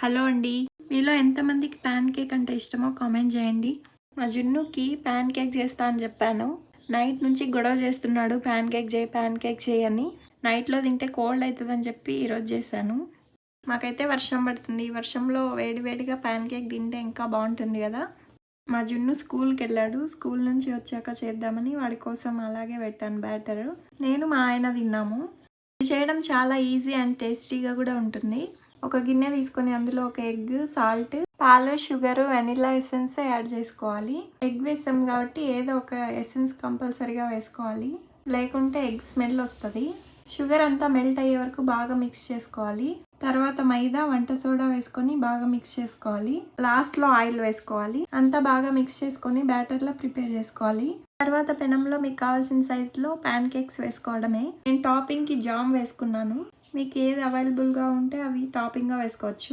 Hello అండి. మీలో ఎంతమందికి ప్యాన్ కేక్ అంటే ఇష్టమో కామెంట్ చేయండి. మా జున్నుకి ప్యాన్ కేక్ చేస్తా అని చెప్పాను. నైట్ నుంచి గొడవ చేస్తున్నాడు, ప్యాన్ కేక్ చేయి అని. నైట్లో తింటే కోల్డ్ అవుతుందని చెప్పి ఈరోజు చేశాను. మాకైతే వర్షం పడుతుంది. ఈ వర్షంలో వేడివేడిగా ప్యాన్ కేక్ తింటే ఇంకా బాగుంటుంది కదా. మా జున్ను స్కూల్కి వెళ్ళాడు. స్కూల్ నుంచి వచ్చాక చేద్దామని వాడి కోసం అలాగే పెట్టాను బ్యాటర్. నేను మా ఆయన తిన్నాము. ఇది చేయడం చాలా ఈజీ అండ్ టేస్టీగా కూడా ఉంటుంది. ఒక గిన్నె తీసుకొని అందులో ఒక ఎగ్, సాల్ట్, పాలు, షుగర్, వెనిలా ఎసెన్స్ యాడ్ చేసుకోవాలి. ఎగ్ వేసాం కాబట్టి ఏదో ఒక ఎసెన్స్ కంపల్సరీగా వేసుకోవాలి, లేకుంటే ఎగ్ స్మెల్ వస్తుంది. షుగర్ అంతా మెల్ట్ అయ్యే వరకు బాగా మిక్స్ చేసుకోవాలి. తర్వాత మైదా, వంట సోడా వేసుకొని బాగా మిక్స్ చేసుకోవాలి. లాస్ట్లో ఆయిల్ వేసుకోవాలి. అంతా బాగా మిక్స్ చేసుకొని బ్యాటర్లో ప్రిపేర్ చేసుకోవాలి. తర్వాత పెనంలో మీకు కావాల్సిన సైజులో ప్యాన్ కేక్స్ వేసుకోవడమే. నేను టాపింగ్కి జామ్ వేసుకున్నాను. మీకు ఏది అవైలబుల్గా ఉంటే అవి టాపింగ్గా వేసుకోవచ్చు.